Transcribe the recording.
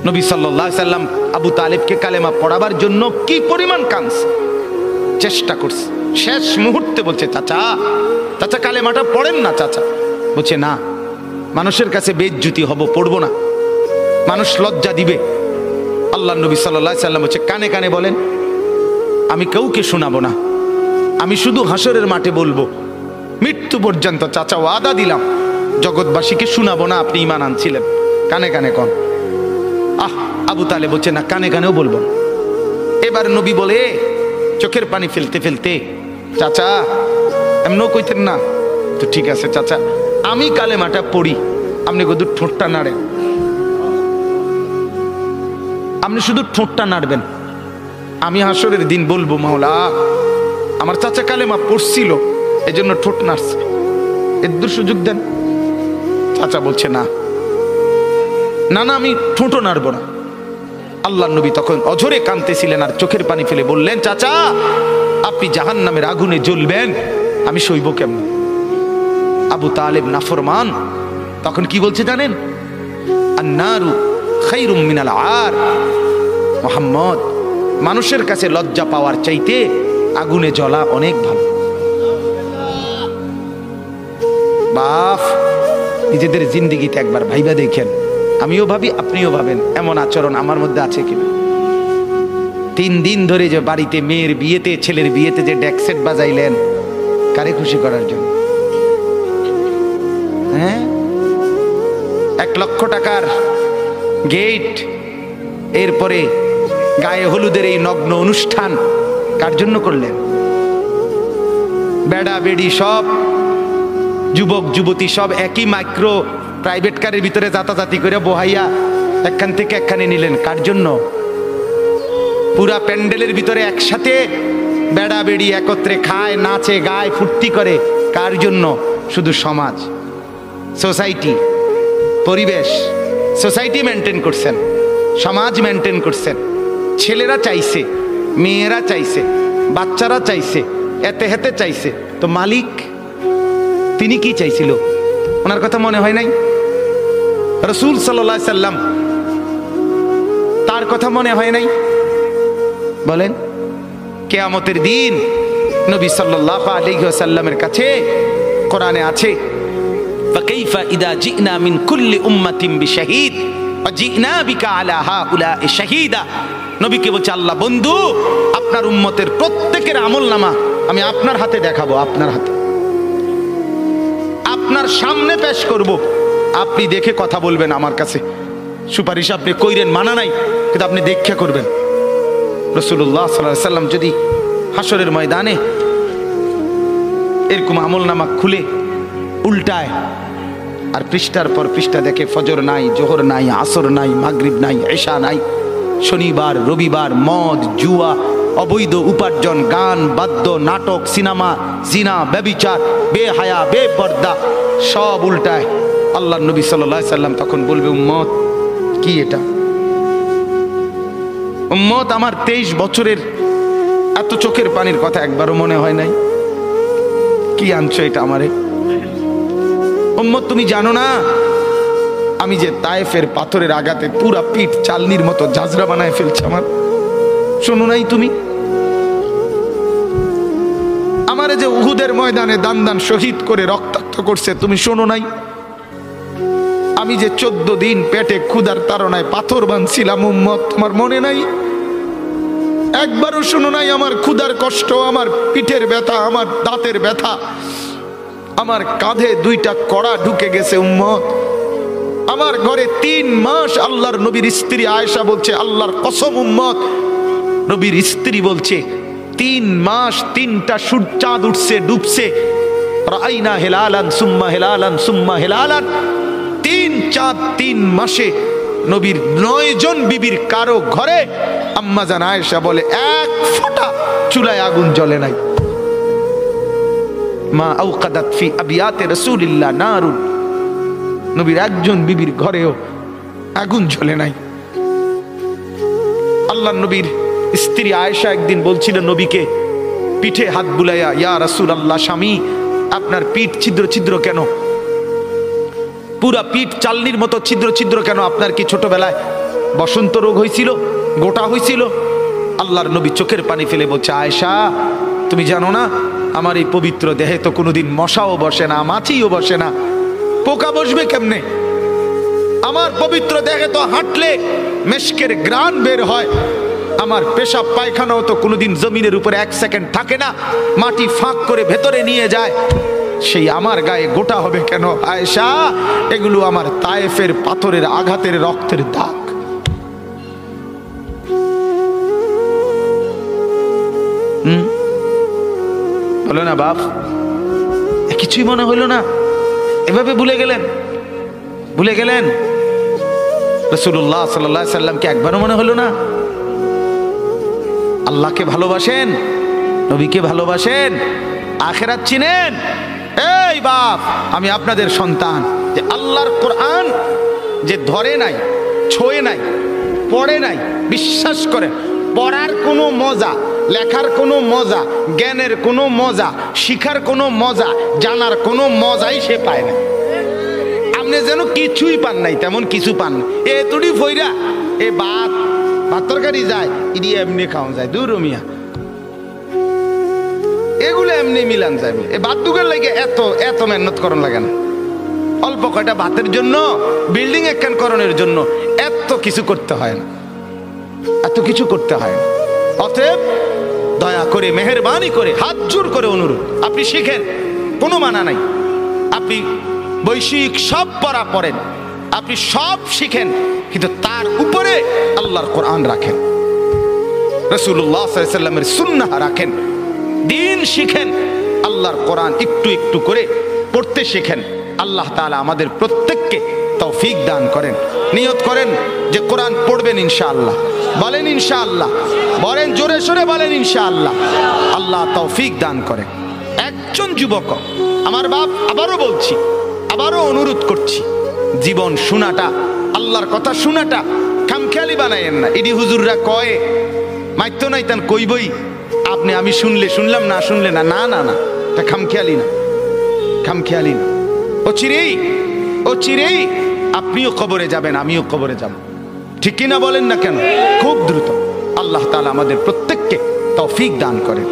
নবী সাল্লাল্লাহু আলাইহি সাল্লাম আবু তালেবকে কালেমা পড়াবার জন্য কি পরিমাণ কাঁদছে, চেষ্টা করছে। শেষ মুহূর্তে বলছে, চাচা চাচা কালেমাটা পড়েন না চাচা। বলছে না, মানুষের কাছে বেইজ্জতি হব, পড়বো না, মানুষ লজ্জা দিবে। আল্লাহ নবী সাল্লাল্লাহু আলাইহি সাল্লাম বলছে, কানে কানে বলেন, আমি কাউকে শোনাবো না, আমি শুধু হাসরের মাঠে বলবো, মৃত্যু পর্যন্ত চাচা ওয়াদা দিলাম জগৎবাসীকে শোনাবো না আপনি ঈমান আনছিলেন, কানে কানে কন। আবু তালেব বলছে না, কানে কানেও বলবো। এবার নবী বলে চোখের পানি ফেলতে ফেলতে, চাচা এমনও কইতেন না তো, ঠিক আছে চাচা আমি কালেমাটা পড়ি, আপনি শুধু ঠোঁটটা নাড়েন, আপনি শুধু ঠোঁটটা নাড়বেন, আমি হাসরের দিন বলবো মাওলা আমার চাচা কালেমা পড়ছিল এই জন্য ঠোঁট নাড়ছে, এর সুযোগ দেন। চাচা বলছে না না না, আমি ঠোঁটও নাড়বো না। আল্লাহ নবী তখন অঝরে কাঁদতেছিলেন আর চোখের পানি ফেলে বললেন, চাচা আপনি জাহান্নামের আগুনে জ্বলবেন, আমি সইব কেমন? আবু তালেব নাফরমান তখন কি বলছে জানেন? আন্নারু খায়রুম মিনাল আর। মুহাম্মদ, মানুষের কাছে লজ্জা পাওয়ার চাইতে আগুনে জ্বলা অনেক ভালো। বাপ, নিজেদের জিন্দেগিতে একবার ভাইবা দেখেন, আমিও ভাবি আপনিও ভাবেন এমন আচরণ আমার মধ্যে আছে কিনা। 3 দিন ধরে যে বাড়িতে মেয়ের বিয়েতে, ছেলের বিয়েতে যে ডেকসেট বাজাইলেন, কারে খুশি করার জন্য? হ্যাঁ, 1 লক্ষ টাকার গেট, এরপরে গায়ে হলুদের এই নগ্ন অনুষ্ঠান কার জন্য করলেন? বেড়া বেড়ি সব যুবক যুবতী সব একই মাইক্রো প্রাইভেট কারের ভিতরে যাতাযাতি করে বহাইয়া একখান থেকে একখানে নিলেন, কার জন্য? পুরা প্যান্ডেলের ভিতরে একসাথে বেড়া বেড়ি একত্রে খায়, নাচে, গায়, ফুর্তি করে, কার জন্য? শুধু সমাজ, সোসাইটি, পরিবেশ, সোসাইটি মেনটেন করছেন, সমাজ মেনটেন করছেন। ছেলেরা চাইছে, মেয়েরা চাইছে, বাচ্চারা চাইছে, এতে হেতে চাইছে, তো মালিক তিনি কি চাইছিল? ওনার কথা মনে হয় নাই? রাসূল সাল্লাল্লাহু আলাইহি সাল্লাম তার কথা মনে হয় নাই? বলেন, কিয়ামতের দিন নবী সাল্লাল্লাহু আলাইহি ওয়াসাল্লামের কাছে কোরআনে আছে, ফাকাইফা ইদা জিনা মিন কুল্লি উম্মাতিন বিশাহিদ ওয়া জিনা বিকা আলা হাউলা'i শাহীদা। নবীকে বলছে আল্লাহ, বন্ধু আপনার উম্মতের প্রত্যেকের আমলনামা আমি আপনার হাতে দেখাবো, আপনার হাতে, আপনার সামনে পেশ করব, আপনি দেখে কথা বলবেন আমার কাছে। সুপারিশ আপনি কইরেন, মানা নাই, কিন্তু আপনি দেখে করবেন। রাসূলুল্লাহ সাল্লাল্লাহু আলাইহি সাল্লাম যদি হাসরের ময়দানে এরকম আমলনামা খুলে উল্টায় আর পৃষ্ঠার পর পৃষ্ঠা দেখে ফজর নাই, জোহর নাই, আসর নাই, মাগরিব নাই, এশা নাই, শনিবার রবিবার, মদ জুয়া, অবৈধ উপার্জন, গান বাদ্য, নাটক, সিনেমা, জিনা, ব্যভিচার, বেহায়া, বেপর্দা সব উল্টায়। আল্লাহ নবী সাল্লাল্লাহু আলাইহি সাল্লাম তখন বলবে, উম্মত কি এটা? উম্মত আমার 23 বছরের এত চোখের পানির কথা একবারও মনে হয় নাই? কি আনছো এটা আমারে? উম্মত তুমি জানো না আমি যে তায়েফের পাথরের আঘাতে পুরা পিঠ চালনির মতো ঝাঁঝরা বানায় ফেলছে আমার? শোনো নাই তুমি? আমারে যে উহুদের ময়দানে দান দান শহীদ করে রক্তাক্ত করছে, তুমি শোনো নাই? আমি যে 14 দিন পেটে ক্ষুধার তাড়নায় পাথর বাঁধছিলাম, উম্মত তোমার মনে নাই? একবারও শোনো নাই আমার ক্ষুধার কষ্ট, আমার পিঠের ব্যথা, আমার দাঁতের ব্যথা, আমার কাঁধে 2টা কড়া ঢুকে গেছে? উম্মত, আমার ঘরে 3 মাস আল্লাহর নবীর স্ত্রী আয়েশা বলছে, আল্লাহর কসম উম্মত, নবীর স্ত্রী বলছে 3 মাস 3টা চাঁদ উঠছে ডুবছে, রাইনা হেলালান সুম্মা হেলালান সুম্মা হেলালান, 3 চাঁদ 3 মাসে নবীর 9 জন বিবির কারো ঘরে আম্মা জান আয়েশা বলে 1 ফোঁটা চুলায় আগুন জ্বলে নাই। মা আওকাদাত ফি আবিয়াতে রাসূলিল্লাহ নারুন, নবীর একজন বিবির ঘরেও আগুন জ্বলে নাই। আল্লাহ নবীর স্ত্রী আয়েশা একদিন বলছিল নবীকে পিঠে হাত বুলাইয়া, ইয়া রাসূলুল্লাহ, স্বামী আপনার পিঠ ছিদ্র ছিদ্র কেন? পুরা পিঠ চালনির মতো ছিদ্র ছিদ্র কেন? আপনার কি ছোটবেলায় বসন্ত রোগ হয়েছিল, গোটা হয়েছিল। আল্লাহর নবী চোখের পানি ফেলে বলছে, আয়েশা তুমি জানো না আমার এই পবিত্র দেহে তো কোনোদিন মশাও বসে না, মাছিও বসে না, পোকা বসবে কেমনে? আমার পবিত্র দেহে তো হাঁটলে মেশকের গ্রান বের হয়, আমার পেশাব পায়খানাও তো কোনোদিন জমিনের উপরে 1 সেকেন্ড থাকে না, মাটি ফাঁক করে ভেতরে নিয়ে যায়, সেই আমার গায়ে গোটা হবে কেন? আয়েশা এগুলো আমার তায়েফের পাথরের আঘাতের রক্তের দাগ। বলো না বাপ, কিছুই মনে হইল না? এভাবে ভুলে গেলেন, ভুলে গেলেন? রাসূলুল্লাহ সাল্লাল্লাহু আলাইহি সাল্লামকে একবারও মনে হলো না? আল্লাহকে ভালোবাসেন, নবীকে ভালোবাসেন, আখিরাত চিনেন? এই বাপ, আমি আপনাদের সন্তান, যে আল্লাহর কোরআন যে ধরে নাই, ছোঁয়ে নাই, পড়ে নাই, বিশ্বাস করে পড়ার কোনো মজা, লেখার কোনো মজা, জ্ঞানের কোনো মজা, শিখার কোনো মজা, জানার কোনো মজাই সে পায় না। আপনি যেন কিছুই পান নাই, তেমন কিছু পান না। এ তুড়ি ফইরা এ ভাত তরকারি যায়, ইডি এমনি খাওয়া যায়, দূর মিয়া, এগুলো এমনি মিলান যায়। এ ভাত দুগের লাগে এত এত মেহনত করন লাগে না। অল্প কয়টা ভাতের জন্য, বিল্ডিং একখান করণের জন্য এত কিছু করতে হয় না, এত কিছু করতে হয় না। অতএব দয়া করে, মেহেরবানি করে, হাত জোর করে অনুরোধ, আপনি শিখেন, কোনো মানা নাই। আপনি বৈশ্বিক সব পড়া পড়েন, আপনি সব শিখেন, কিন্তু তার উপরে আল্লাহর কোরআন রাখেন, রাসূলুল্লাহ সাল্লাল্লাহু আলাইহি সাল্লামের সুন্নাহ রাখেন, দিন শিখেন, আল্লাহর কোরআন একটু একটু করে পড়তে শিখেন। আল্লাহ তাআলা আমাদের প্রত্যেককে তৌফিক দান করেন। নিয়ত করেন যে কোরআন পড়বেন ইনশাআল্লাহ। বলেন ইনশাআল্লাহ, বলেন জোরে সোরে বলেন ইনশাআল্লাহ। আল্লাহ তৌফিক দান করেন। একজন যুবক, আমার বাপ, আবারও বলছি, আবারও অনুরোধ করছি, জীবন শোনাটা, আল্লাহর কথা শোনাটা খামখেয়ালি বানায়েন না। ইডি হুজুররা কয় মাইতো নাই তান কইবই, আপনি আমি শুনলে শুনলাম, না শুনলে না, না না না, এটা খামখেয়ালি না, খামখেয়ালি না। ও চিরেই আপনিও কবরে যাবেন, আমিও কবরে যাব, ঠিক কিনা বলেন না কেন? খুব দ্রুত। আল্লাহ তাআলা আমাদের প্রত্যেককে তৌফিক দান করেন।